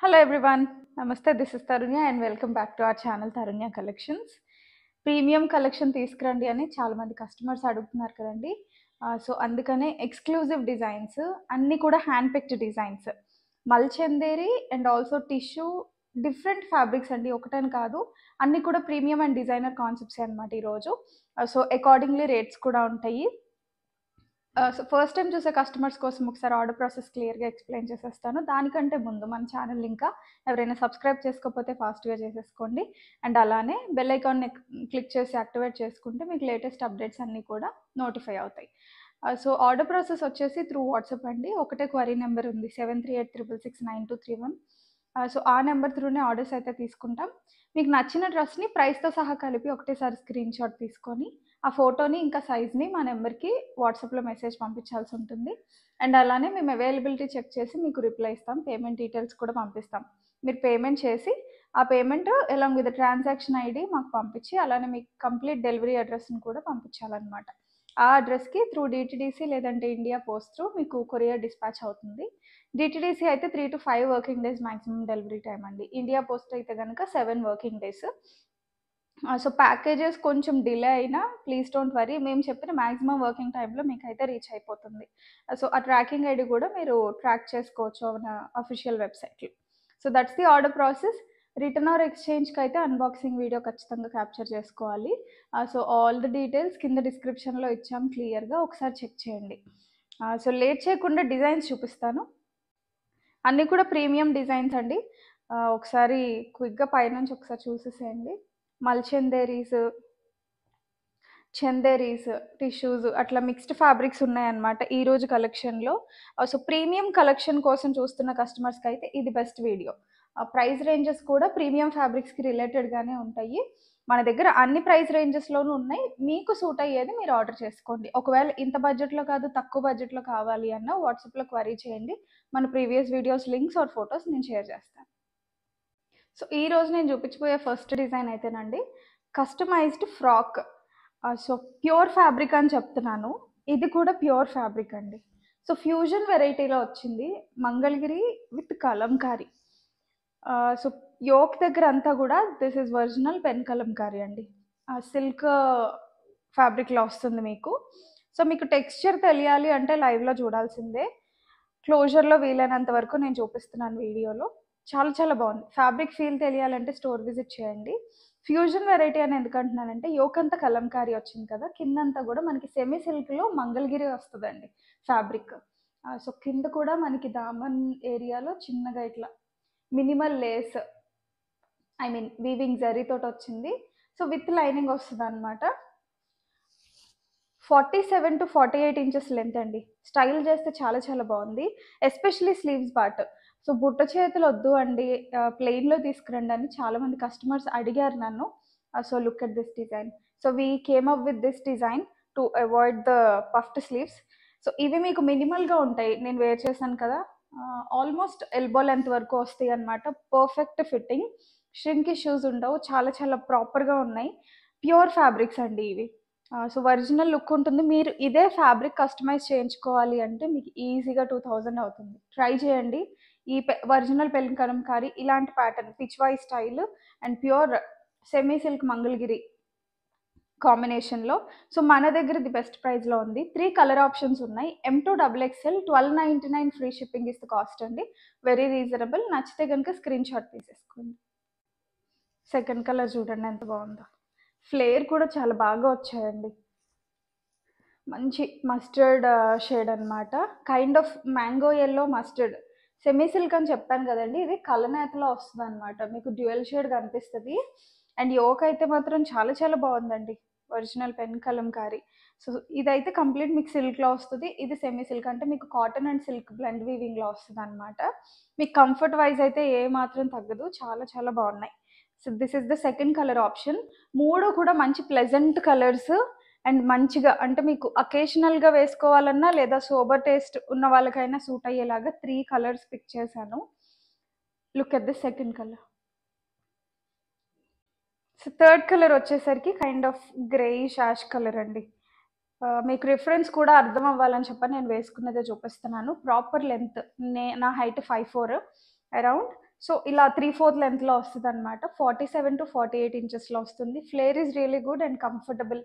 Hello everyone, Namaste. This is Tarunya and welcome back to our channel Tarunya Collections. Premium collection తీసుకురండి అని చాలా మంది customers అడుగుతున్నారు కదండి. సో అందుకనే ఎక్స్క్లూజివ్ డిజైన్స్ అన్నీ కూడా hand picked designs, Mulchanderi and also tissue, different fabrics అండి, ఒకటని కాదు, అన్నీ కూడా ప్రీమియం అండ్ డిజైనర్ కాన్సెప్ట్స్ అనమాట ఈరోజు. సో అకార్డింగ్లీ రేట్స్ కూడా ఉంటాయి. సో ఫస్ట్ టైం చూసే కస్టమర్స్ కోసం ఒకసారి ఆర్డర్ ప్రాసెస్ క్లియర్గా ఎక్స్ప్లెయిన్ చేసేస్తాను. దానికంటే ముందు మన ఛానల్ ఇంకా ఎవరైనా సబ్స్క్రైబ్ చేసుకోకపోతే ఫాస్ట్గా చేసేసుకోండి. అండ్ అలానే బెల్ ఐకాన్ని క్లిక్ చేసి యాక్టివేట్ చేసుకుంటే మీకు లేటెస్ట్ అప్డేట్స్ అన్నీ కూడా నోటిఫై అవుతాయి. సో ఆర్డర్ ప్రాసెస్ వచ్చేసి త్రూ వాట్సాప్ అండి. ఒకటే క్వరీ నెంబర్ ఉంది 7386669231. సో ఆ నెంబర్ త్రూనే ఆర్డర్స్ అయితే తీసుకుంటాం. మీకు నచ్చిన డ్రెస్ని ప్రైస్తో సహా కలిపి ఒకటేసారి స్క్రీన్ షాట్ తీసుకొని ఆ ఫోటోని ఇంకా సైజ్ని మా నెంబర్కి వాట్సాప్లో మెసేజ్ పంపించాల్సి ఉంటుంది. అండ్ అలానే మేము అవైలబిలిటీ చెక్ చేసి మీకు రిప్లై ఇస్తాం, పేమెంట్ డీటెయిల్స్ కూడా పంపిస్తాం. మీరు పేమెంట్ చేసి ఆ payment along with transaction ID మాకు పంపించి అలానే మీకు కంప్లీట్ డెలివరీ అడ్రస్ని కూడా పంపించాలన్నమాట. ఆ అడ్రస్కి త్రూ డిటిడిసి లేదంటే ఇండియా పోస్ట్ త్రూ మీకు కొరియర్ డిస్పాచ్ అవుతుంది. డిటిడిసి అయితే 3 to 5 working days maximum delivery time అండి. ఇండియా పోస్ట్ అయితే కనుక 7 వర్కింగ్ డేస్. సో ప్యాకేజెస్ కొంచెం డిలే అయినా ప్లీజ్ డోంట్ వరీ, మేము చెప్పిన మ్యాక్సిమం వర్కింగ్ టైంలో మీకు అయితే రీచ్ అయిపోతుంది. సో ఆ ట్రాకింగ్ ఐడి కూడా మీరు ట్రాక్ చేసుకోవచ్చు మన అఫీషియల్ వెబ్సైట్లో. So that's the order process. Return or ఎక్స్చేంజ్కి అయితే అన్బాక్సింగ్ వీడియో ఖచ్చితంగా క్యాప్చర్ చేసుకోవాలి. సో ఆల్ ది డీటెయిల్స్ కింద డిస్క్రిప్షన్లో ఇచ్చాం క్లియర్గా, ఒకసారి చెక్ చేయండి. సో లేట్ చేయకుండా డిజైన్స్ చూపిస్తాను. అన్నీ కూడా ప్రీమియం డిజైన్స్ అండి. ఒకసారి క్విక్గా పైనుంచి ఒకసారి చూసేసేయండి. మల్చందేరీస్, చందేరీస్, టిష్యూస్ అట్లా మిక్స్డ్ ఫ్యాబ్రిక్స్ ఉన్నాయన్నమాట ఈరోజు కలెక్షన్లో. సో ప్రీమియం కలెక్షన్ కోసం చూస్తున్న కస్టమర్స్కి అయితే ఇది బెస్ట్ వీడియో. ప్రైస్ రేంజెస్ కూడా ప్రీమియం ఫ్యాబ్రిక్స్కి రిలేటెడ్గానే ఉంటాయి. మన దగ్గర అన్ని ప్రైస్ రేంజెస్లోనూ ఉన్నాయి. మీకు సూట్ అయ్యేది మీరు ఆర్డర్ చేసుకోండి. ఒకవేళ ఇంత బడ్జెట్లో కాదు తక్కువ బడ్జెట్లో కావాలి అన్న వాట్సాప్లో క్వరీ చేయండి. మన previous videos links or photos నేను షేర్ చేస్తాను. సో ఈరోజు నేను చూపించబోయే ఫస్ట్ డిజైన్ అయితేనండి customised frock. So pure fabric అని చెప్తున్నాను, ఇది కూడా ప్యూర్ ఫ్యాబ్రిక్ అండి. సో ఫ్యూజన్ వెరైటీలో వచ్చింది, Mangalagiri with Kalamkari. So yoke దగ్గర అంతా కూడా this is original pen Kalamkari అండి. సిల్క్ ఫ్యాబ్రిక్లో వస్తుంది మీకు. సో మీకు టెక్స్చర్ తెలియాలి అంటే లైవ్లో చూడాల్సిందే. క్లోజర్లో వీలైనంత వరకు నేను చూపిస్తున్నాను వీడియోలో. చాలా చాలా బాగుంది. ఫ్యాబ్రిక్ ఫీల్ తెలియాలంటే స్టోర్ విజిట్ చేయండి. ఫ్యూజన్ వెరైటీ అని ఎందుకు అంటున్నానంటే యోక్ అంతా కలంకారీ వచ్చింది కదా, కిందంతా కూడా మనకి సెమీ సిల్క్లో మంగళగిరి వస్తుందండి ఫ్యాబ్రిక్. సో కింద కూడా మనకి దామన్ ఏరియాలో చిన్నగా ఇట్లా minimal lace, I mean weaving జరీతో వచ్చింది. సో విత్ లైనింగ్ వస్తుంది అనమాట. 47 to 48 ఇంచెస్ లెంత్ అండి. స్టైల్ చేస్తే చాలా చాలా బాగుంది, ఎస్పెషలీ స్లీవ్స్ పార్ట్. సో బుట్ట చేతులు వద్దు అండి, ప్లెయిన్లో తీసుకురండి అని చాలామంది కస్టమర్స్ అడిగారు నన్ను. So look at this design. So we came up with this design to avoid the puffed sleeves. So ఇవి మీకు మినిమల్గా ఉంటాయి, నేను వేర్ చేశాను కదా, ఆల్మోస్ట్ ఎల్బో లెంత్ వరకు వస్తాయి అనమాట. పర్ఫెక్ట్ ఫిట్టింగ్, షింక్ ఇష్యూస్ ఉండవు, చాలా చాలా ప్రాపర్గా ఉన్నాయి. ప్యూర్ ఫ్యాబ్రిక్స్ అండి ఇవి. సో ఒరిజినల్ లుక్ ఉంటుంది. మీరు ఇదే ఫ్యాబ్రిక్ కస్టమైజ్ చేయించుకోవాలి అంటే మీకు ఈజీగా 2000 అవుతుంది. ట్రై చేయండి. ఈ ఒరిజినల్ పెన్ కలంకారీ ఇలాంటి pattern Pichwai style and pure semi silk Mangalagiri కాంబినేషన్లో. సో మన దగ్గర ది బెస్ట్ ప్రైస్లో ఉంది. 3 కలర్ ఆప్షన్స్ ఉన్నాయి. M2 XXL 1299 free shipping is the cost అండి. Very reasonable. నచ్చితే కనుక స్క్రీన్ షాట్ తీసేసుకోండి. సెకండ్ కలర్ చూడండి ఎంత బాగుందో. ఫ్లేర్ కూడా చాలా బాగా వచ్చాయండి. మంచి మస్టర్డ్ షేడ్ అనమాట, kind of mango yellow mustard. Semi silk అని చెప్పాను కదండి, ఇది కలనేతలో వస్తుంది అనమాట. మీకు డ్యూయల్ షేడ్ కనిపిస్తుంది. అండ్ యోక్ అయితే మాత్రం చాలా చాలా బాగుందండి, ఒరిజినల్ పెన్ కలంకారీ. సో ఇదైతే కంప్లీట్ మీకు సిల్క్లో వస్తుంది, ఇది సెమీ సిల్క్ అంటే మీకు కాటన్ అండ్ సిల్క్ బ్లెండ్ వీవింగ్లో వస్తుంది అనమాట. మీకు కంఫర్ట్ వైజ్ అయితే ఏ మాత్రం తగ్గదు, చాలా చాలా బాగున్నాయి. So this is the second colour option. మూడు కూడా మంచి ప్లెజెంట్ కలర్స్ అండ్ మంచిగా అంటే మీకు అకేషనల్గా వేసుకోవాలన్నా లేదా సోబర్ టేస్ట్ ఉన్న వాళ్ళకైనా సూట్ అయ్యేలాగా 3 కలర్స్ పిక్ చేశాను. Look at the second colour. So third colour వచ్చేసరికి kind of greyish ash colour అండి. మీకు రిఫరెన్స్ కూడా అర్థం అవ్వాలని చెప్పి నేను వేసుకున్నదే చూపిస్తున్నాను. ప్రాపర్ లెంత్, నా హైట్ 5'4", అరౌండ్ సో ఇలా 3/4 లెంత్లో వస్తుంది అనమాట. 47 to 48 ఇంచెస్లో వస్తుంది. Flare is really good and comfortable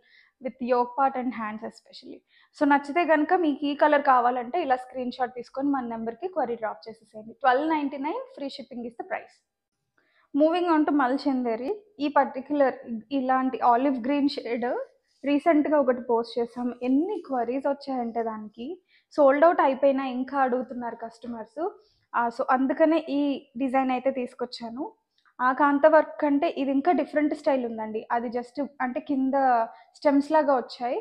with yoke part and hands especially. So నచ్చితే కనుక మీకు ఈ కలర్ కావాలంటే ఇలా స్క్రీన్ షాట్ తీసుకొని మన నెంబర్కి క్వరీ డ్రాప్ చేసేసేయండి. 1299 free shipping is the price. Moving on to Mulchanderi. ఈ పర్టిక్యులర్ ఇలాంటి ఆలివ్ గ్రీన్ షేడ్ రీసెంట్గా ఒకటి పోస్ట్ చేసాం. ఎన్ని క్వరీస్ వచ్చాయంటే దానికి సోల్డ్ అవుట్ అయిపోయినా ఇంకా అడుగుతున్నారు కస్టమర్స్. సో అందుకనే ఈ డిజైన్ అయితే తీసుకొచ్చాను. ఆ కాంత వర్క్ అంటే ఇది ఇంకా డిఫరెంట్ స్టైల్ ఉందండి. అది జస్ట్ అంటే కింద స్టెమ్స్ లాగా వచ్చాయి.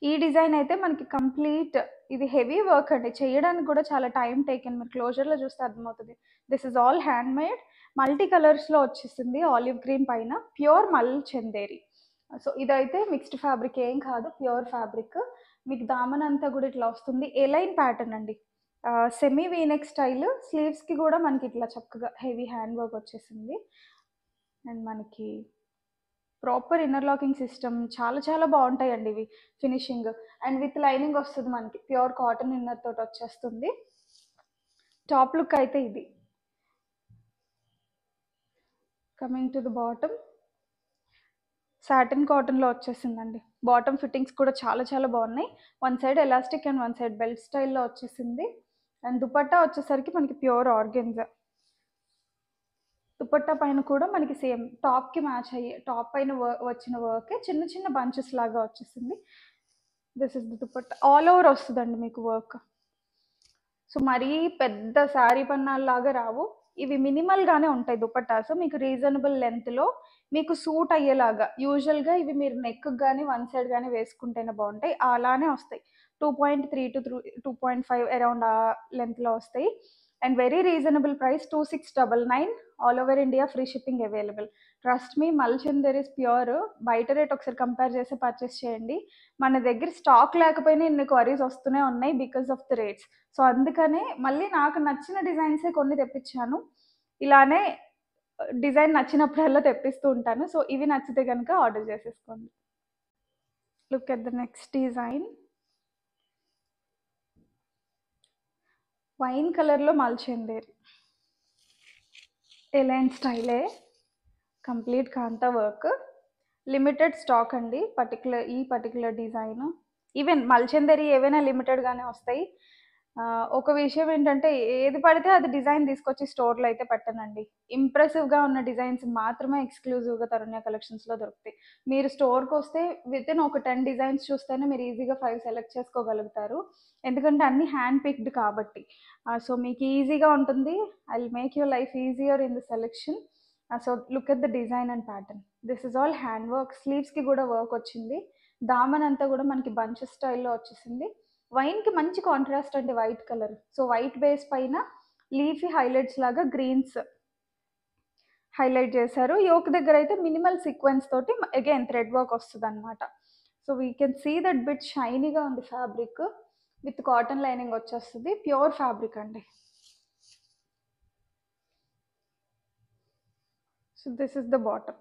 ఈ డిజైన్ అయితే మనకి కంప్లీట్ ఇది హెవీ వర్క్ అండి. చేయడానికి కూడా చాలా టైం టేకెన్. మీరు క్లోజర్లో చూస్తే అర్థమవుతుంది. This is all hand made. Multi కలర్స్లో వచ్చేసింది. ఆలివ్ గ్రీన్ పైన ప్యూర్ మల్ చందేరి. సో ఇదైతే మిక్స్డ్ ఫ్యాబ్రిక్ ఏం కాదు, ప్యూర్ ఫ్యాబ్రిక్. మీకు దామన్ అంతా కూడా ఇట్లా వస్తుంది. ఎలైన్ ప్యాటర్న్ అండి. Semi V neck style. స్లీవ్స్కి కూడా మనకి ఇట్లా చక్కగా హెవీ హ్యాండ్ వర్క్ వచ్చేసింది. అండ్ మనకి ప్రాపర్ ఇన్నర్ లాకింగ్ సిస్టమ్ చాలా చాలా బాగుంటాయండి ఇవి ఫినిషింగ్. అండ్ విత్ లైనింగ్ వస్తుంది మనకి. ప్యూర్ కాటన్ ఇన్నర్ తోటి వచ్చేస్తుంది. టాప్ లుక్ అయితే ఇది. Coming to the bottom, satin కాటన్లో వచ్చేసిందండి. బాటమ్ ఫిట్టింగ్స్ కూడా చాలా చాలా బాగున్నాయి. One side elastic and one side belt స్టైల్లో వచ్చేసింది. అండ్ దుపట్టా వచ్చేసరికి మనకి ప్యూర్ ఆర్గెన్జా. దుపట్టా పైన కూడా మనకి సేమ్ టాప్కి మ్యాచ్ అయ్యే టాప్ పైన వచ్చిన వర్కే చిన్న చిన్న బంచెస్ లాగా వచ్చేసింది. This is the dupatta. All over వస్తుందండి మీకు వర్క్. సో మరీ పెద్ద శారీ పన్నాల్లాగా రావు. ఇవి మినిమల్గానే ఉంటాయి దుపట్టాస్. మీకు రీజనబుల్ లెంత్లో మీకు సూట్ అయ్యేలాగా. యూజువల్గా ఇవి మీరు నెక్ కానీ వన్ సైడ్ కానీ వేసుకుంటేనే బాగుంటాయి. అలానే వస్తాయి. 2.3 to 2.5 అరౌండ్ ఆ లెంత్లో వస్తాయి. And very reasonable price 2699. All over India free shipping available. Trust me, Mulchanderi is pure. బయట రేట్ ఒకసారి కంపేర్ చేసి పర్చేస్ చేయండి. మన దగ్గర స్టాక్ లేకపోయినా ఇన్ని క్వరీస్ వస్తూనే ఉన్నాయి because of the rates. So అందుకనే మళ్ళీ నాకు నచ్చిన డిజైన్సే కొన్ని తెప్పించాను. ఇలానే డిజైన్ నచ్చినప్పుడల్లా తెప్పిస్తూ ఉంటాను. సో ఇవి నచ్చితే కనుక ఆర్డర్ చేసేసుకోండి. Look at the next design. Wine కలర్లో మల్చందేరి. ఎలైన్ స్టైలే. కంప్లీట్ కాంతా వర్క్. లిమిటెడ్ స్టాక్ అండి ఈ పర్టికులర్ డిజైన్. ఈవెన్ మల్చందేరి ఏవైనా లిమిటెడ్గానే వస్తాయి. ఒక విషయం ఏంటంటే ఏది పడితే అది డిజైన్ తీసుకొచ్చి స్టోర్లో అయితే పెట్టనండి. ఇంప్రెసివ్గా ఉన్న డిజైన్స్ మాత్రమే ఎక్స్క్లూజివ్గా తరుణ్య కలెక్షన్స్లో దొరుకుతాయి. మీరు స్టోర్కి వస్తే వితిన్ ఒక 10 డిజైన్స్ చూస్తేనే మీరు ఈజీగా 5 సెలెక్ట్ చేసుకోగలుగుతారు. ఎందుకంటే అన్ని హ్యాండ్ పిక్డ్ కాబట్టి. సో మీకు ఈజీగా ఉంటుంది. I will make your life easier in the selection. So look at the design and pattern. This is all hand work. స్లీవ్స్కి కూడా వర్క్ వచ్చింది. దామన్ అంతా కూడా మనకి బంచెస్ స్టైల్లో వచ్చేసింది. వైన్కి మంచి కాంట్రాస్ట్ అంటే white colour. So white base పైన లీఫీ హైలైట్స్ లాగా గ్రీన్స్ హైలైట్ చేశారు. యోక్ దగ్గర అయితే మినిమల్ సీక్వెన్స్ తోటి అగైన్ థ్రెడ్ వర్క్ వస్తుంది అనమాట. So we can see that bit షైనీగా ఉంది ఫ్యాబ్రిక్. విత్ కాటన్ లైనింగ్ వచ్చేస్తుంది. ప్యూర్ ఫ్యాబ్రిక్ అండి. So this is the bottom.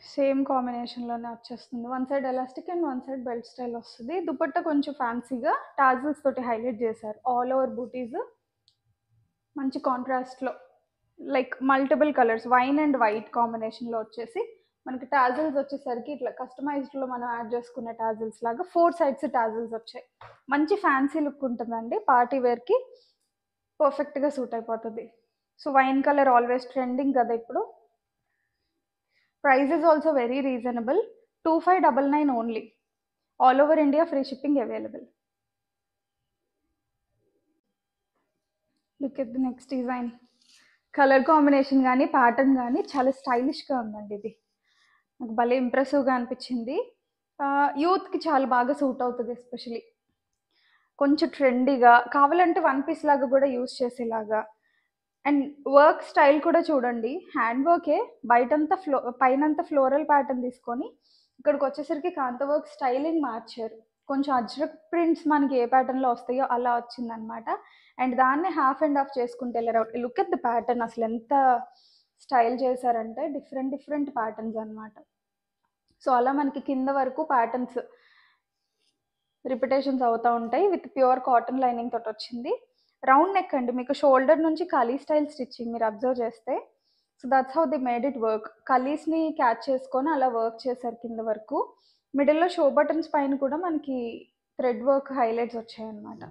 Same కాంబినేషన్లోనే వచ్చేస్తుంది. One side elastic and one side belt style వస్తుంది. దుపట్టా కొంచెం ఫ్యాన్సీగా టాజిల్స్ తోటి హైలైట్ చేశారు. ఆల్ ఓవర్ బూటీస్ మంచి కాంట్రాస్ట్లో like multiple colours wine and white కాంబినేషన్లో వచ్చేసి మనకి టాజిల్స్ వచ్చేసరికి ఇట్లా కస్టమైజ్డ్లో మనం యాడ్ చేసుకునే టాజిల్స్ లాగా 4 sides టాజిల్స్ వచ్చాయి. మంచి ఫ్యాన్సీ లుక్ ఉంటుందండి. పార్టీ వేర్కి పర్ఫెక్ట్గా సూట్ అయిపోతుంది. So wine colour always trending కదా ఇప్పుడు. Price is also very reasonable. 2599 only. All over India free shipping available. Look at the next design. Colour combination కానీ ప్యాటర్న్ కానీ చాలా స్టైలిష్గా ఉందండి. ఇది నాకు భలే ఇంప్రెసివ్గా అనిపించింది. యూత్కి చాలా బాగా సూట్ అవుతుంది. ఎస్పెషలీ కొంచెం ట్రెండీగా కావాలంటే వన్ పీస్ లాగా కూడా యూస్ చేసేలాగా. అండ్ వర్క్ స్టైల్ కూడా చూడండి. హ్యాండ్ వర్కే బయటంతా పైనంతా ఫ్లోరల్ ప్యాటర్న్ తీసుకొని ఇక్కడికి వచ్చేసరికి కాంత వర్క్ స్టైలింగ్ మార్చారు. కొంచెం అజ్రక్ ప్రింట్స్ మనకి ఏ ప్యాటర్న్లో వస్తాయో అలా వచ్చిందనమాట. అండ్ దాన్ని హాఫ్ అండ్ హాఫ్ చేసుకుంటే వెళ్ళారు. Look at the pattern. అసలు ఎంత స్టైల్ చేశారంటే డిఫరెంట్ ప్యాటర్న్స్ అనమాట. సో అలా మనకి కింద వరకు ప్యాటర్న్స్ రిపిటేషన్స్ అవుతూ ఉంటాయి. విత్ ప్యూర్ కాటన్ లైనింగ్ తోటి వచ్చింది. రౌండ్ నెక్ అండి, మీకు షోల్డర్ నుంచి కలీ స్టైల్ స్టిచ్చింగ్ మీరు అబ్జర్వ్ చేస్తే. So that's how the made it work. కలీస్ని క్యాచ్ చేసుకొని అలా వర్క్ చేశారు కింద వరకు. మిడిల్లో షో బటన్స్ పైన కూడా మనకి థ్రెడ్ వర్క్ హైలైట్స్ వచ్చాయన్నమాట.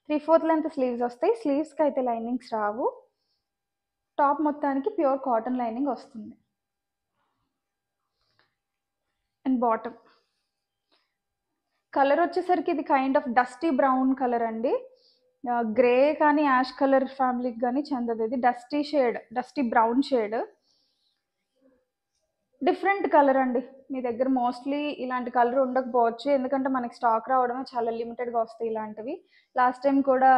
3/4 లెంత్ స్లీవ్స్ వస్తాయి. స్లీవ్స్కి అయితే లైనింగ్స్ రావు. టాప్ మొత్తానికి ప్యూర్ కాటన్ లైనింగ్ వస్తుంది. అండ్ బాటమ్ కలర్ వచ్చేసరికి ఇది kind of dusty brown colour అండి. గ్రే కానీ యాష్ కలర్ ఫ్యామిలీకి కానీ చెందదు. ఇది dusty shade, dusty brown shade. Different colour అండి. మీ దగ్గర మోస్ట్లీ ఇలాంటి కలర్ ఉండకపోవచ్చు, ఎందుకంటే మనకి స్టాక్ రావడమే చాలా లిమిటెడ్గా వస్తాయి ఇలాంటివి. లాస్ట్ టైం కూడా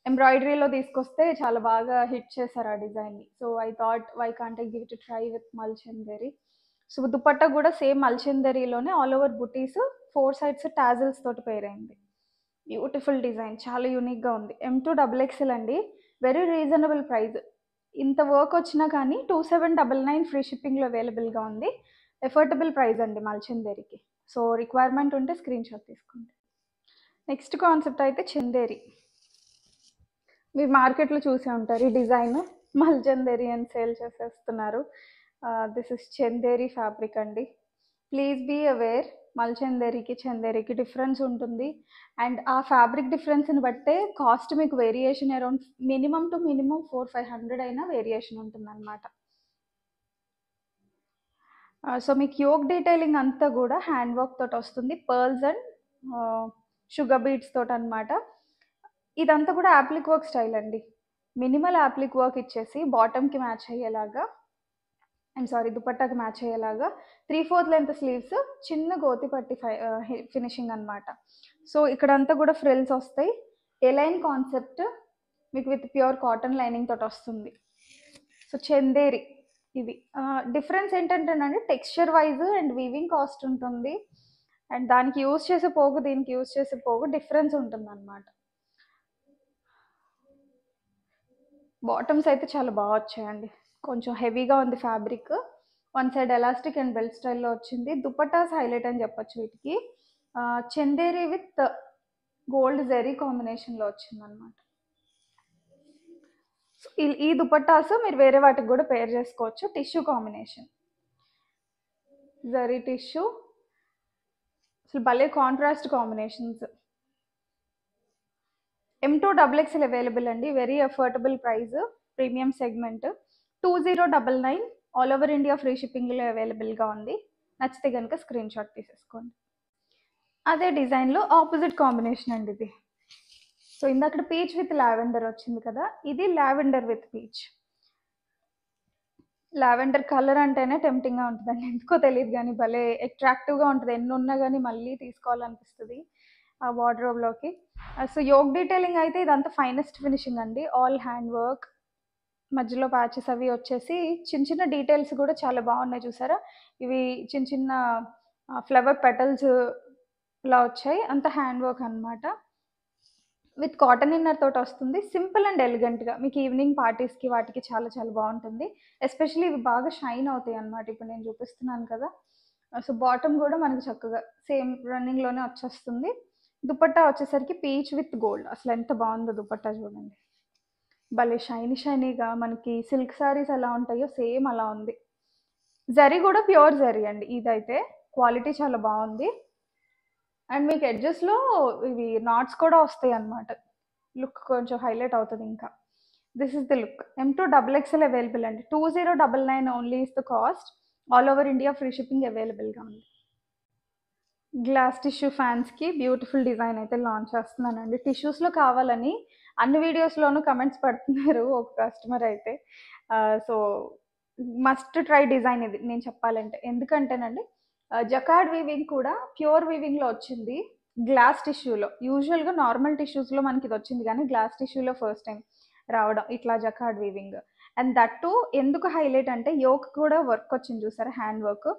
ఎంబ్రాయిడరీలో తీసుకొస్తే చాలా బాగా హిట్ చేశారు ఆ డిజైన్ని. So I thought why can't I give it try with మల్చందరి. సో దుపట్టా కూడా సేమ్ మల్చందరిలోనే ఆల్ ఓవర్ బుటీస్, 4 sides టాజిల్స్ తోటి పేరైంది. బ్యూటిఫుల్ డిజైన్, చాలా యూనిక్గా ఉంది. M2XXL అండి, వెరీ రీజనబుల్ ప్రైస్. ఇంత వర్క్ వచ్చినా కానీ 2799 ఫ్రీ షిప్పింగ్లో అవైలబుల్గా ఉంది. ఎఫోర్డబుల్ ప్రైస్ అండి మల్చందేరికి. సో రిక్వైర్మెంట్ ఉంటే స్క్రీన్ షాట్ తీసుకోండి. నెక్స్ట్ కాన్సెప్ట్ అయితే చందేరి. మీరు మార్కెట్లో చూసే ఉంటారు ఈ డిజైన్, మల్చందేరి అని సేల్ చేసేస్తున్నారు. దిస్ ఇస్ చందేరి ఫ్యాబ్రిక్ అండి. ప్లీజ్ బీ అవేర్, మల్చందేరికి చందేరికి డిఫరెన్స్ ఉంటుంది. అండ్ ఆ ఫ్యాబ్రిక్ డిఫరెన్స్ని బట్టే కాస్ట్ మీకు variation around minimum to minimum 400-500 అయినా వేరియేషన్ ఉంటుందన్నమాట. సో మీకు యోక్ డీటెయిలింగ్ అంతా కూడా హ్యాండ్ వర్క్ తోటి వస్తుంది, పర్ల్స్ అండ్ షుగర్ బీడ్స్ తోటి అనమాట. ఇదంతా కూడా యాప్లిక్ వర్క్ స్టైల్ అండి. మినిమల్ యాప్లిక్ వర్క్ ఇచ్చేసి బాటమ్కి మ్యాచ్ అయ్యేలాగా, దుపట్టాకి మ్యాచ్ అయ్యేలాగా 3/4 లెంత్ స్లీవ్స్, చిన్న గోతి పట్టి ఫినిషింగ్ అనమాట. సో ఇక్కడంతా కూడా ఫ్రిల్స్ వస్తాయి. ఎలైన్ కాన్సెప్ట్ మీకు విత్ ప్యూర్ కాటన్ లైనింగ్ తోటి వస్తుంది. సో చందేరి ఇది డిఫరెన్స్ ఏంటంటేనండి, texture wise and weaving cost ఉంటుంది. అండ్ దానికి యూజ్ చేసే పోగు, దీనికి యూజ్ చేసే పోగు డిఫరెన్స్ ఉంటుంది అనమాట. బాటమ్స్ అయితే చాలా బాగా వచ్చాయండి, కొంచెం హెవీగా ఉంది fabric. 1 side elastic and belt స్టైల్లో వచ్చింది. దుపట్టాస్ హైలైట్ అని చెప్పొచ్చు వీటికి. చందేరి విత్ గోల్డ్ జెరీ కాంబినేషన్లో వచ్చింది అనమాట. ఈ దుపట్టాస్ మీరు వేరే వాటికి కూడా పేర్ చేసుకోవచ్చు. టిష్యూ కాంబినేషన్, జరీ టిష్యూ, అసలు భలే కాంట్రాస్ట్ కాంబినేషన్స్. M2XXL అవైలబుల్ అండి, very affordable price, premium segment. 2099 all over India free షిప్పింగ్లో అవైలబుల్గా ఉంది. నచ్చితే కనుక స్క్రీన్ షాట్ తీసేసుకోండి. అదే డిజైన్లో ఆపోజిట్ కాంబినేషన్ అండి ఇది. సో ఇందాక పీచ్ విత్ లావెండర్ వచ్చింది కదా, ఇది lavender with peach. Lavender colour అంటేనే టెంప్టింగ్గా ఉంటుందండి, ఎందుకో తెలియదు కానీ భలే అట్రాక్టివ్గా ఉంటుంది. ఎన్ని ఉన్నా కానీ మళ్ళీ తీసుకోవాలనిపిస్తుంది ఆ వార్డ్రోబ్లోకి. సో యోక్ డీటెయిలింగ్ అయితే ఇదంతా ఫైనెస్ట్ ఫినిషింగ్ అండి, ఆల్ హ్యాండ్ వర్క్. మధ్యలో ప్యాచెస్ అవి వచ్చేసి చిన్న చిన్న డీటెయిల్స్ కూడా చాలా బాగున్నాయి, చూసారా? ఇవి చిన్న చిన్న ఫ్లవర్ పెటల్స్ ఇలా వచ్చాయి, అంత హ్యాండ్ వర్క్ అనమాట. విత్ కాటన్ ఇన్నర్ తోటి వస్తుంది. సింపుల్ అండ్ ఎలిగెంట్గా మీకు ఈవినింగ్ పార్టీస్కి వాటికి చాలా చాలా బాగుంటుంది. ఎస్పెషల్లీ ఇవి బాగా షైన్ అవుతాయి అనమాట, ఇప్పుడు నేను చూపిస్తున్నాను కదా. సో బాటమ్ కూడా మనకి చక్కగా సేమ్ రన్నింగ్లోనే వచ్చేస్తుంది. దుపట్టా వచ్చేసరికి పీచ్ విత్ గోల్డ్, అసలు ఎంత బాగుందో దుపట్టా చూడండి. భలే షైనీగా మనకి సిల్క్ శారీస్ ఎలా ఉంటాయో సేమ్ అలా ఉంది. జరీ కూడా ప్యూర్ జరీ అండి, ఇదైతే క్వాలిటీ చాలా బాగుంది. అండ్ మీకు ఎడ్జెస్లో ఇవి నాట్స్ కూడా వస్తాయి అన్నమాట, లుక్ కొంచెం హైలైట్ అవుతుంది ఇంకా. This is the look. M2XXL available అండి, 2099 only is the cost. All over India free shipping అవైలబుల్గా ఉంది. గ్లాస్ టిష్యూ ఫ్యాన్స్కి బ్యూటిఫుల్ డిజైన్ అయితే లాంచ్ చేస్తున్నానండి. టిష్యూస్లో కావాలని అన్ని వీడియోస్లోనూ కమెంట్స్ పెడుతున్నారు ఒక కస్టమర్ అయితే. సో మస్ట్ ట్రై డిజైన్ ఇది నేను చెప్పాలంటే, ఎందుకంటేనండి జకార్డ్ వీవింగ్ కూడా ప్యూర్ వీవింగ్లో వచ్చింది గ్లాస్ టిష్యూలో. యూజువల్గా నార్మల్ టిష్యూస్లో మనకి ఇది వచ్చింది, కానీ గ్లాస్ టిష్యూలో ఫస్ట్ టైం రావడం ఇట్లా jacquard weaving. And that to ఎందుకు హైలైట్ అంటే యోక్ కూడా వర్క్ వచ్చింది చూసారా, హ్యాండ్ వర్క్.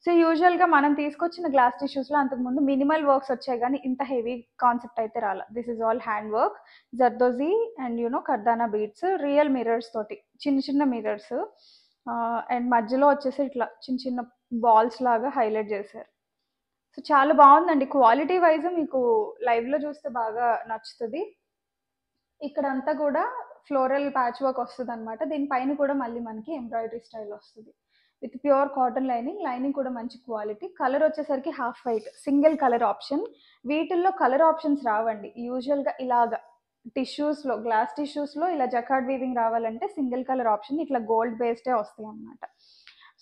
సో యూజువల్గా మనం తీసుకొచ్చిన గ్లాస్ టిష్యూస్లో అంతకుముందు మినిమల్ వర్క్స్ వచ్చాయి, కానీ ఇంత హెవీ కాన్సెప్ట్ అయితే రాలా. This is all hand work, zardozi and kardana beads, real mirrors తోటి, చిన్న చిన్న మిర్రర్స్. అండ్ మధ్యలో వచ్చేసి ఇట్లా చిన్న చిన్న బాల్స్ లాగా హైలైట్ చేశారు. సో చాలా బాగుందండి, క్వాలిటీ వైజ్ మీకు లైవ్లో చూస్తే బాగా నచ్చుతుంది. ఇక్కడంతా కూడా ఫ్లోరల్ ప్యాచ్ వర్క్ వస్తుందన్నమాట. దీనిపైన కూడా మళ్ళీ మనకి ఎంబ్రాయిడరీ స్టైల్ వస్తుంది. విత్ ప్యూర్ కాటన్ లైనింగ్ కూడా మంచి క్వాలిటీ. కలర్ వచ్చేసరికి half white single colour option. వీటిల్లో కలర్ ఆప్షన్స్ రావండి. యూజువల్గా ఇలాగా టిష్యూస్లో, గ్లాస్ టిష్యూస్లో ఇలా జకార్డ్ వీవింగ్ రావాలంటే సింగిల్ కలర్ ఆప్షన్, ఇట్లా గోల్డ్ బేస్డే వస్తాయి అన్నమాట.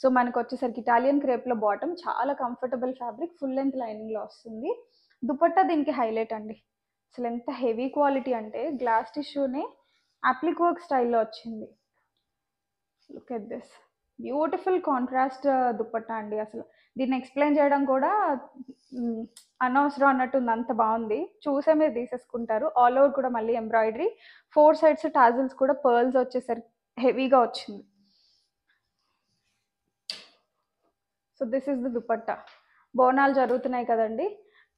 సో మనకు వచ్చేసరికి ఇటాలియన్ క్రేప్లో బాటమ్, చాలా కంఫర్టబుల్ ఫ్యాబ్రిక్, ఫుల్ లెంత్ లైనింగ్లో వస్తుంది. దుపట్టా దీనికి హైలైట్ అండి. అసలు ఎంత హెవీ క్వాలిటీ అంటే గ్లాస్ టిష్యూనే అప్లిక్ వర్క్ స్టైల్లో వచ్చింది. Look at this beautiful contrast dupatta అండి. అసలు దీన్ని ఎక్స్ప్లెయిన్ చేయడం కూడా అనవసరం అన్నట్టుంది, అంత బాగుంది. చూసే మీరు తీసేసుకుంటారు. ఆల్ ఓవర్ కూడా మళ్ళీ ఎంబ్రాయిడరీ, 4 సైడ్స్ టాజిల్స్ కూడా పర్ల్స్ వచ్చేసరికి హెవీగా వచ్చింది. So this is the dupatta. Bonalu జరుగుతున్నాయి కదండి,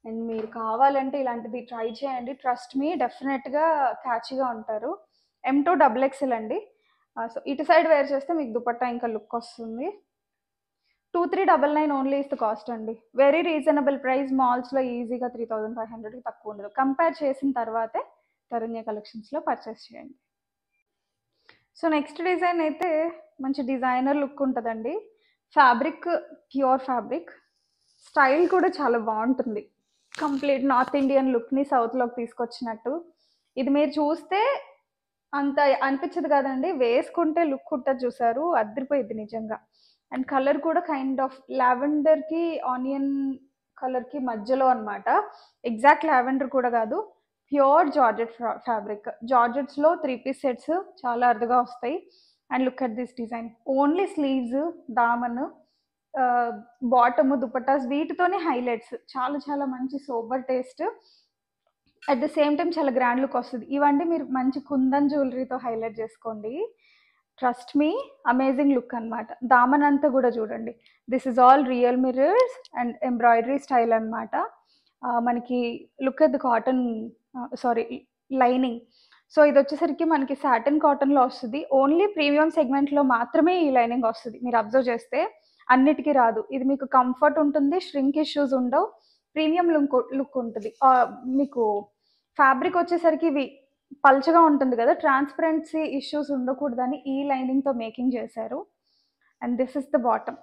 అండ్ మీరు కావాలంటే ఇలాంటిది ట్రై చేయండి. ట్రస్ట్ మీ, డెఫినెట్గా క్యాచీగా ఉంటారు. M2XXL అండి. సో ఇటు సైడ్ వేర్ చేస్తే మీకు దుపట్టా ఇంకా లుక్ వస్తుంది. 2399 ఓన్లీ ఇస్ ద కాస్ట్ అండి. Very reasonable price. మాల్స్లో ఈజీగా 3500కి తక్కువ ఉండదు. కంపేర్ చేసిన తర్వాతే తరుణ్య కలెక్షన్స్లో పర్చేస్ చేయండి. సో నెక్స్ట్ డిజైన్ అయితే మంచి డిజైనర్ లుక్ ఉంటుందండి. ఫ్యాబ్రిక్ ప్యూర్ ఫ్యాబ్రిక్, స్టైల్ కూడా చాలా బాగుంటుంది. కంప్లీట్ నార్త్ ఇండియన్ లుక్ని సౌత్లోకి తీసుకొచ్చినట్టు. ఇది మీరు చూస్తే అంత అనిపించదు కదండి, వేసుకుంటే లుక్ ఉంటుంది చూసారు, అదిరిపోయింది నిజంగా. అండ్ కలర్ కూడా కైండ్ ఆఫ్ లావెండర్కి ఆనియన్ కలర్కి మధ్యలో అనమాట. ఎగ్జాక్ట్ లావెండర్ కూడా కాదు, ప్యూర్ జార్జెట్ ఫ్యాబ్రిక్. జార్జెట్స్లో 3 పీస్ సెట్స్ చాలా అరుదుగా వస్తాయి. And look at this design. Only sleeves, దామన్, బాటమ్, దుపట్టాస్ వీటితోనే హైలైట్స్. చాలా చాలా మంచి sober taste, at the same time చాలా గ్రాండ్ లుక్ వస్తుంది. ఇవన్నీ మీరు మంచి కుందన్ జ్యువెలరీతో హైలైట్ చేసుకోండి. ట్రస్ట్ మీ, అమేజింగ్ లుక్ అనమాట. దామన్ అంతా కూడా చూడండి, this is all real mirrors and embroidery style అనమాట. మనకి look at the cotton, sorry lining. So ఇది వచ్చేసరికి మనకి సాటిన్ కాటన్లో వస్తుంది. ఓన్లీ ప్రీమియం సెగ్మెంట్లో మాత్రమే ఈ లైనింగ్ వస్తుంది. మీరు అబ్జర్వ్ చేస్తే అన్నిటికీ రాదు. ఇది మీకు కంఫర్ట్ ఉంటుంది, ష్రింక్ ఇష్యూస్ ఉండవు, ప్రీమియం లుక్ ఉంటుంది. మీకు ఫ్యాబ్రిక్ వచ్చేసరికి ఇవి పల్చగా ఉంటుంది కదా, ట్రాన్స్పరెన్సీ ఇష్యూస్ ఉండకూడదని ఈ లైనింగ్తో మేకింగ్ చేశారు. And this is the bottom.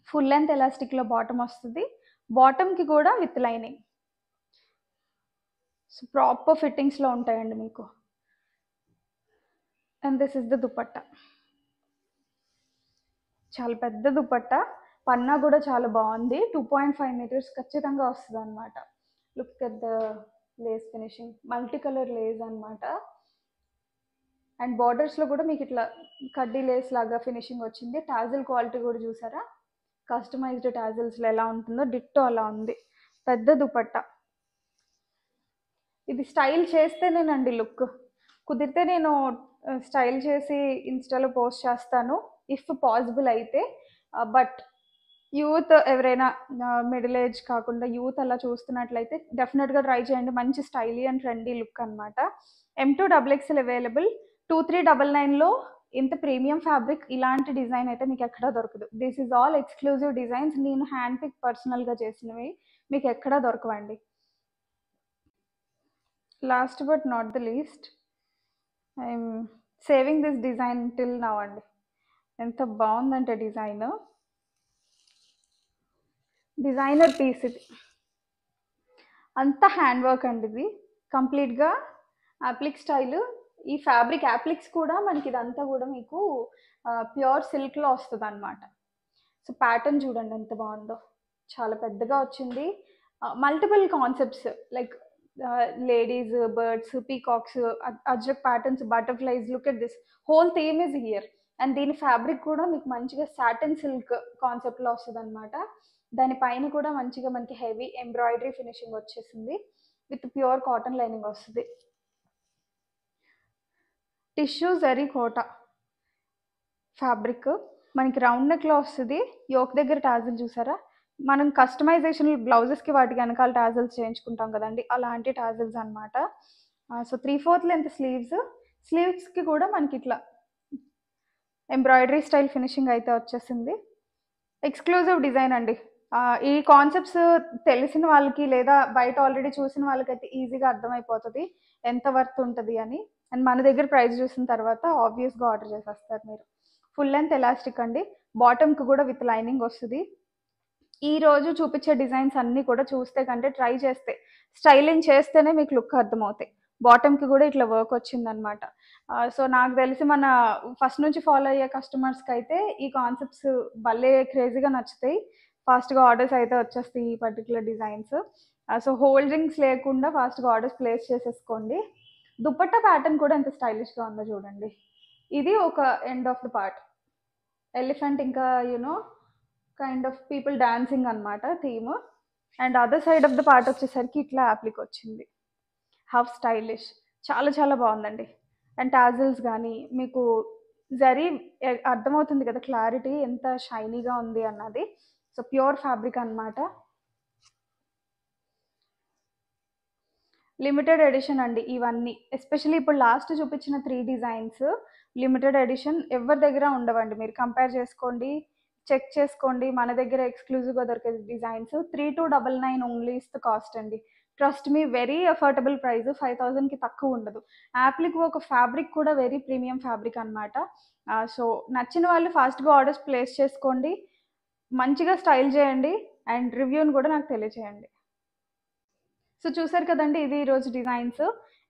Full length ఎలాస్టిక్లో బాటమ్ వస్తుంది. బాటమ్కి కూడా విత్ లైనింగ్. సో ప్రాపర్ ఫిట్టింగ్స్లో ఉంటాయండి మీకు. And this is the dupatta. చాలా పెద్ద దుపట్టా, పన్నా కూడా చాలా బాగుంది. 2.5 మీటర్స్ ఖచ్చితంగా వస్తుంది అనమాట. Look at the lace finishing, multi colour lace అనమాట. అండ్ బార్డర్స్లో కూడా మీకు ఇట్లా కడ్డీ లేస్ లాగా ఫినిషింగ్ వచ్చింది. టాజిల్ క్వాలిటీ కూడా చూసారా, కస్టమైజ్డ్ టాజిల్స్లో ఎలా ఉంటుందో డిట్టో అలా ఉంది. పెద్ద దుపట్టా. ఇది స్టైల్ చేస్తేనేనండి లుక్. కుదిరితే నేను స్టైల్ చేసి ఇన్స్టాలో పోస్ట్ చేస్తాను ఇఫ్ పాసిబుల్ అయితే. బట్ యూత్ ఎవరైనా మిడిల్ ఏజ్ కాకుండా యూత్ అలా చూస్తున్నట్లయితే డెఫినెట్గా ట్రై చేయండి. మంచి స్టైలీ అండ్ ట్రెండీ లుక్ అనమాట. M2XXL available. 2399లో ఇంత ప్రీమియం ఫ్యాబ్రిక్, ఇలాంటి డిజైన్ అయితే మీకు ఎక్కడా దొరకదు. This is all exclusive designs. నేను హ్యాండ్ పిక్ పర్సనల్గా చేసినవి, మీకు ఎక్కడా దొరకవండి. Last but not the least, I'm saving this design till now అండి. ఎంత బాగుందంటే డిజైనర్ పీస్ ఇది. అంతా హ్యాండ్ వర్క్ అండి. ఇది కంప్లీట్గా అప్లిక్ స్టైల్. ఈ ఫ్యాబ్రిక్ అప్లిక్స్ కూడా మనకి ఇదంతా కూడా మీకు ప్యూర్ సిల్క్లో వస్తుంది అనమాట. సో ప్యాటర్న్ చూడండి ఎంత బాగుందో, చాలా పెద్దగా వచ్చింది. Multiple concepts like ladies, birds, peacocks, Ajrak patterns, butterflies. Look at this, whole theme is here. And దీని ఫ్యాబ్రిక్ కూడా మీకు మంచిగా సాటిన్ సిల్క్ కాన్సెప్ట్లో వస్తుంది అనమాట. దానిపైన కూడా మంచిగా మనకి హెవీ ఎంబ్రాయిడరీ ఫినిషింగ్ వచ్చేసింది విత్ ప్యూర్ కాటన్ లైనింగ్ వస్తుంది. టిష్యూ జరీ కోటా ఫ్యాబ్రిక్ మనకి రౌండ్ నెక్లో వస్తుంది. యోక్ దగ్గర టాజిల్ చూసారా, మనం కస్టమైజేషన్ బ్లౌజెస్కి వాటికి వెనకాల టాజిల్స్ చేయించుకుంటాం కదండి, అలాంటి టాజిల్స్ అనమాట. సో 3/4 లెంత్ స్లీవ్స్కి కూడా మనకి ఇట్లా ఎంబ్రాయిడరీ స్టైల్ ఫినిషింగ్ అయితే వచ్చేసింది. ఎక్స్క్లూజివ్ డిజైన్ అండి. ఈ కాన్సెప్ట్స్ తెలిసిన వాళ్ళకి లేదా బయట ఆల్రెడీ చూసిన వాళ్ళకైతే ఈజీగా అర్థమైపోతుంది. ఎంత వర్త్ ఉంటుంది అని. అండ్ మన దగ్గర ప్రైస్ చూసిన తర్వాత ఆబ్వియస్గా ఆర్డర్ చేసేస్తారు మీరు. ఫుల్ లెంత్ ఎలాస్టిక్ అండి, బాటమ్కి కూడా విత్ లైనింగ్ వస్తుంది. ఈ రోజు చూపించే డిజైన్స్ అన్నీ కూడా చూస్తే కంటే ట్రై చేస్తే, స్టైలింగ్ చేస్తేనే మీకు లుక్ అర్థమవుతాయి. బాటమ్కి కూడా ఇట్లా వర్క్ వచ్చిందనమాట. సో నాకు తెలిసి మన ఫస్ట్ నుంచి ఫాలో అయ్యే కస్టమర్స్కి అయితే ఈ కాన్సెప్ట్స్ భలే క్రేజీగా నచ్చుతాయి. ఫాస్ట్గా ఆర్డర్స్ అయితే వచ్చేస్తాయి ఈ పర్టికులర్ డిజైన్స్. సో హోల్డింగ్స్ లేకుండా ఫాస్ట్గా ఆర్డర్స్ ప్లేస్ చేసేసుకోండి. దుపట్టా ప్యాటర్న్ కూడా ఎంత స్టైలిష్గా ఉందో చూడండి. ఇది ఒక end of the part, elephant ఇంకా కైండ్ ఆఫ్ పీపుల్ డాన్సింగ్ అనమాట theme. And other side of the part వచ్చేసరికి ఇట్లా యాప్లిక్ వచ్చింది, హాఫ్ స్టైలిష్, చాలా చాలా బాగుందండి. అండ్ టాజిల్స్ కానీ మీకు జరీ అర్థమవుతుంది కదా క్లారిటీ ఎంత షైనీగా ఉంది అన్నది. సో ప్యూర్ ఫ్యాబ్రిక్ అనమాట. లిమిటెడ్ ఎడిషన్ అండి ఇవన్నీ, ఎస్పెషల్లీ ఇప్పుడు లాస్ట్ చూపించిన 3 డిజైన్స్ లిమిటెడ్ ఎడిషన్, ఎవరి దగ్గర ఉండవండి. మీరు కంపేర్ చేసుకోండి, చెక్ చేసుకోండి. మన దగ్గర ఎక్స్క్లూజివ్గా దొరికే designs 3299 only is the cost అండి. Trust me, very affordable price, 5000కి తక్కువ ఉండదు. యాప్లిక్ ఒక ఫ్యాబ్రిక్ కూడా వెరీ ప్రీమియం ఫ్యాబ్రిక్ అనమాట. సో నచ్చిన వాళ్ళు ఫాస్ట్గా ఆర్డర్స్ ప్లేస్ చేసుకోండి, మంచిగా స్టైల్ చేయండి, అండ్ రివ్యూని కూడా నాకు తెలియచేయండి. సో చూసారు కదండి, ఇది ఈరోజు డిజైన్స్.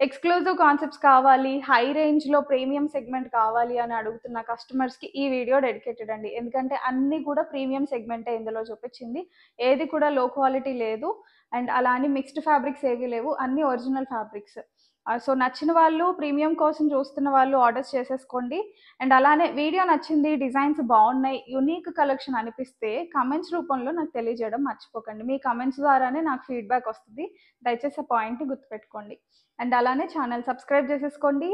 ఎక్స్క్లూజివ్ కాన్సెప్ట్స్ కావాలి, హై రేంజ్లో ప్రీమియం సెగ్మెంట్ కావాలి అని అడుగుతున్న కస్టమర్స్కి ఈ వీడియో డెడికేటెడ్ అండి. ఎందుకంటే అన్నీ కూడా ప్రీమియం సెగ్మెంటే ఇందులో చూపించింది, ఏది కూడా లో క్వాలిటీ లేదు. అండ్ అలా అని మిక్స్డ్ ఫ్యాబ్రిక్స్ ఏవి లేవు, అన్నీ ఒరిజినల్ ఫ్యాబ్రిక్స్. సో నచ్చిన వాళ్ళు, ప్రీమియం కోసం చూస్తున్న వాళ్ళు ఆర్డర్స్ చేసేసుకోండి. అండ్ అలానే వీడియో నచ్చింది, డిజైన్స్ బాగున్నాయి, యునీక్ కలెక్షన్ అనిపిస్తే కమెంట్స్ రూపంలో నాకు తెలియజేయడం మర్చిపోకండి. మీ కమెంట్స్ ద్వారానే నాకు ఫీడ్బ్యాక్ వస్తుంది, దయచేసి ఆ పాయింట్ని గుర్తుపెట్టుకోండి. అండ్ అలానే ఛానల్ సబ్స్క్రైబ్ చేసేసుకోండి.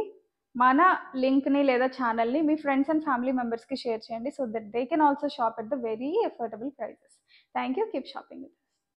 మన లింక్ని లేదా ఛానల్ని మీ ఫ్రెండ్స్ అండ్ ఫ్యామిలీ మెంబర్స్కి షేర్ చేయండి, so that they can also shop at the very affordable prices. Thank you, keep shopping.